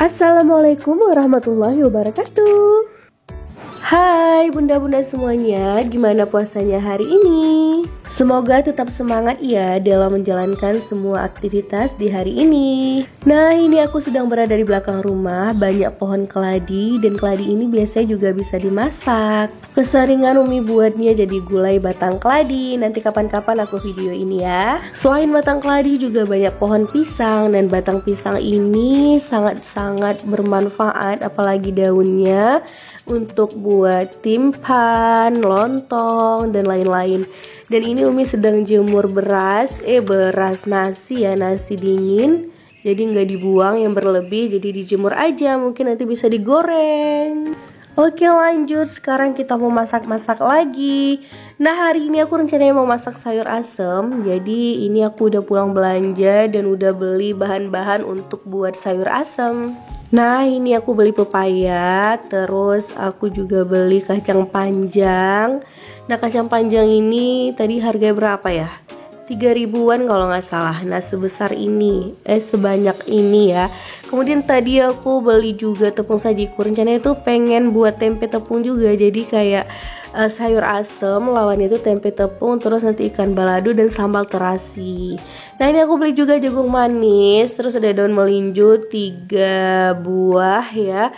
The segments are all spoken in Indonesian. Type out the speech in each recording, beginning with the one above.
Assalamualaikum warahmatullahi wabarakatuh. Hai bunda-bunda semuanya, gimana puasanya hari ini? Semoga tetap semangat ya dalam menjalankan semua aktivitas di hari ini. Nah, ini aku sedang berada di belakang rumah, banyak pohon keladi, dan keladi ini biasanya juga bisa dimasak. Keseringan Umi buatnya jadi gulai batang keladi, nanti kapan-kapan aku video ini ya. Selain batang keladi juga banyak pohon pisang, dan batang pisang ini sangat-sangat bermanfaat, apalagi daunnya untuk buat timpan, lontong, dan lain-lain. Dan ini Umi sedang jemur beras nasi ya, nasi dingin. Jadi nggak dibuang yang berlebih, jadi dijemur aja, mungkin nanti bisa digoreng. Oke lanjut, sekarang kita mau masak-masak lagi. Nah hari ini aku rencananya mau masak sayur asem. Jadi ini aku udah pulang belanja dan udah beli bahan-bahan untuk buat sayur asem. Nah ini aku beli pepaya, terus aku juga beli kacang panjang. Nah kacang panjang ini tadi harganya berapa ya? 3.000-an kalau nggak salah. Nah sebesar ini, sebanyak ini ya. Kemudian tadi aku beli juga tepung sajiku. Rencananya itu pengen buat tempe tepung juga. Jadi kayak sayur asem, lawannya itu tempe tepung, terus nanti ikan balado dan sambal terasi. Nah ini aku beli juga jagung manis, terus ada daun melinjo 3 buah ya.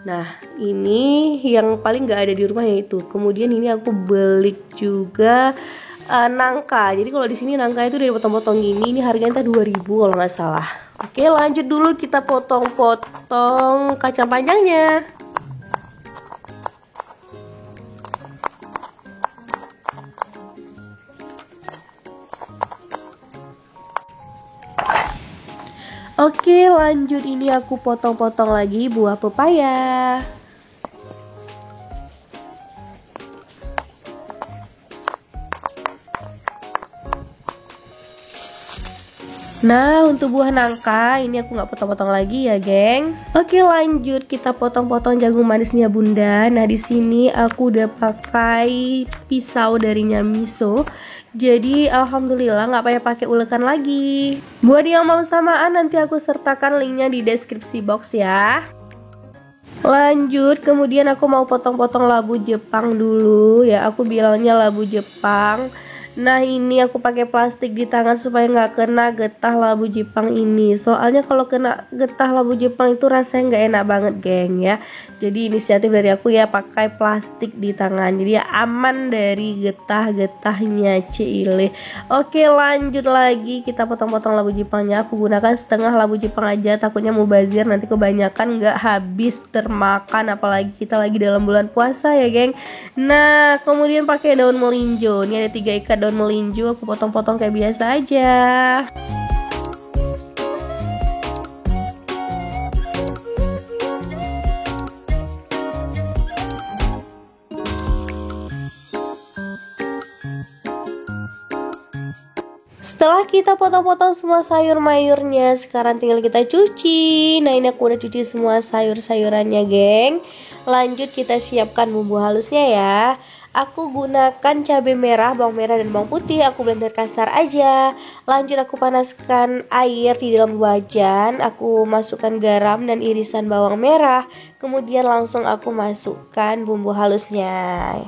Nah ini yang paling gak ada di rumah yaitu. Kemudian ini aku beli juga nangka. Jadi kalau di sini nangka itu dari potong-potong gini, ini harganya 2.000 kalau nggak salah. Oke lanjut dulu, kita potong-potong kacang panjangnya. Oke lanjut, ini aku potong-potong lagi buah pepaya. Nah untuk buah nangka ini aku nggak potong-potong lagi ya geng. Oke lanjut, kita potong-potong jagung manisnya bunda. Nah di sini aku udah pakai pisau dari Nyamiso. Jadi alhamdulillah nggak payah pakai ulekan lagi. Buat yang mau samaan nanti aku sertakan linknya di deskripsi box ya. Lanjut, kemudian aku mau potong-potong labu Jepang dulu ya. Aku bilangnya labu Jepang. Nah ini aku pakai plastik di tangan supaya nggak kena getah labu Jepang ini. Soalnya kalau kena getah labu Jepang itu rasanya nggak enak banget geng ya. Jadi inisiatif dari aku ya pakai plastik di tangan. Jadi ya aman dari getah-getahnya Cile. Oke lanjut lagi, kita potong-potong labu Jepangnya. Aku gunakan setengah labu Jepang aja, takutnya mubazir nanti kebanyakan nggak habis termakan. Apalagi kita lagi dalam bulan puasa ya geng. Nah kemudian pakai daun melinjo. Ini ada 3 ikat daun melinjo, aku potong-potong kayak biasa aja. Setelah kita potong-potong semua sayur mayurnya, sekarang tinggal kita cuci. Nah ini aku udah cuci semua sayur-sayurannya geng. Lanjut kita siapkan bumbu halusnya ya. Aku gunakan cabai merah, bawang merah, dan bawang putih. Aku blender kasar aja. Lanjut aku panaskan air di dalam wajan. Aku masukkan garam dan irisan bawang merah. Kemudian langsung aku masukkan bumbu halusnya.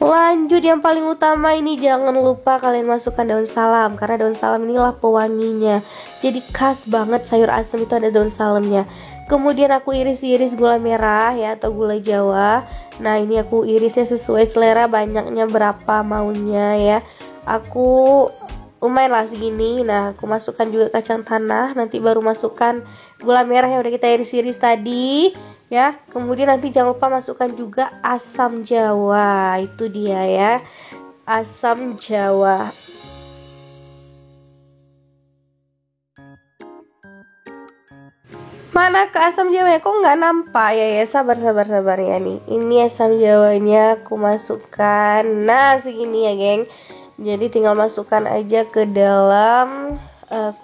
Lanjut yang paling utama ini jangan lupa kalian masukkan daun salam, karena daun salam inilah pewanginya. Jadi khas banget sayur asem itu ada daun salamnya. Kemudian aku iris-iris gula merah ya atau gula Jawa. Nah ini aku irisnya sesuai selera, banyaknya berapa maunya ya. Aku lumayan lah segini. Nah aku masukkan juga kacang tanah, nanti baru masukkan gula merah yang udah kita iris-iris tadi ya. Kemudian nanti jangan lupa masukkan juga asam jawa, itu dia ya, asam jawa. Mana ke asam jawanya, kok nggak nampak ya? Sabar ya nih. Ini asam jawanya aku masukkan. Nah segini ya geng. Jadi tinggal masukkan aja ke dalam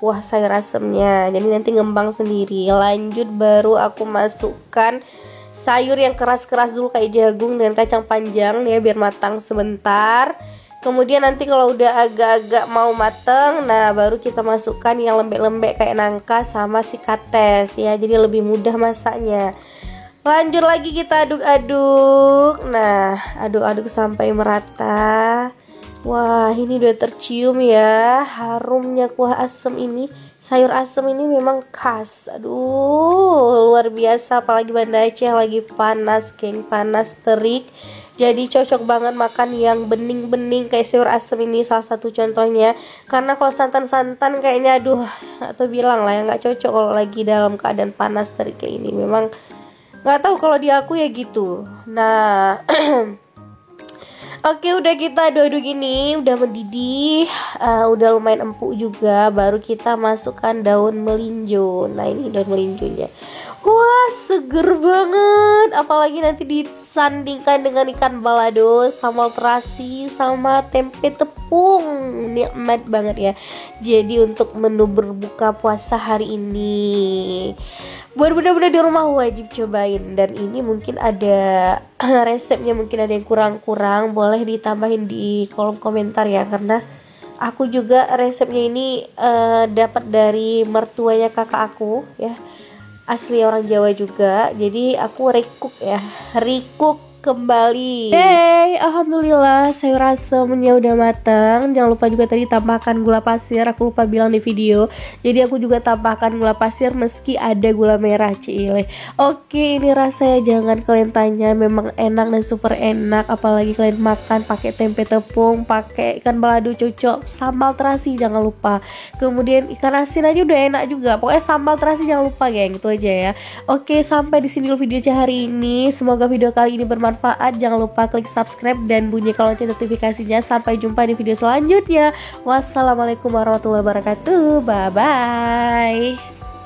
kuah sayur asemnya. Jadi nanti ngembang sendiri. Lanjut baru aku masukkan sayur yang keras-keras dulu kayak jagung dan kacang panjang ya, biar matang sebentar. Kemudian nanti kalau udah agak-agak mau mateng, nah baru kita masukkan yang lembek-lembek kayak nangka sama si kates ya. Jadi lebih mudah masaknya. Lanjut lagi kita aduk-aduk. Nah, aduk-aduk sampai merata. Wah, ini udah tercium ya harumnya kuah asem ini. Sayur asem ini memang khas. Aduh, luar biasa, apalagi Banda Aceh lagi panas, geng, panas terik. Jadi cocok banget makan yang bening-bening kayak sayur asem ini, salah satu contohnya. Karena kalau santan-santan kayaknya aduh, atau bilang lah ya nggak cocok kalau lagi dalam keadaan panas terik kayak ini. Memang nggak tahu kalau di aku ya gitu. Nah, oke, udah kita aduk-aduk gini, udah mendidih, udah lumayan empuk juga. Baru kita masukkan daun melinjo. Nah, ini daun melinjonya. Wah, seger banget. Apalagi nanti disandingkan dengan ikan balado, sambal terasi, sama tempe tepung. Nikmat banget ya. Jadi untuk menu berbuka puasa hari ini, buat bunda-bunda di rumah wajib cobain. Dan ini mungkin ada resepnya, mungkin ada yang kurang-kurang, boleh ditambahin di kolom komentar ya. Karena aku juga resepnya ini dapat dari mertuanya kakak aku ya, asli orang Jawa juga. Jadi aku recook kembali. Hey, alhamdulillah sayur asemnya udah matang. Jangan lupa juga tadi tambahkan gula pasir, aku lupa bilang di video. Jadi aku juga tambahkan gula pasir meski ada gula merah, Cile. Oke, ini rasanya jangan kalian tanya, memang enak dan super enak. Apalagi kalian makan pakai tempe tepung, pakai ikan balado cocok, sambal terasi jangan lupa. Kemudian ikan asin aja udah enak juga. Pokoknya sambal terasi jangan lupa, geng. Itu aja ya. Oke, sampai di sini dulu video hari ini. Semoga video kali ini bermanfaat. Jangan lupa klik subscribe dan bunyikan lonceng notifikasinya. Sampai jumpa di video selanjutnya. Wassalamualaikum warahmatullahi wabarakatuh. Bye bye.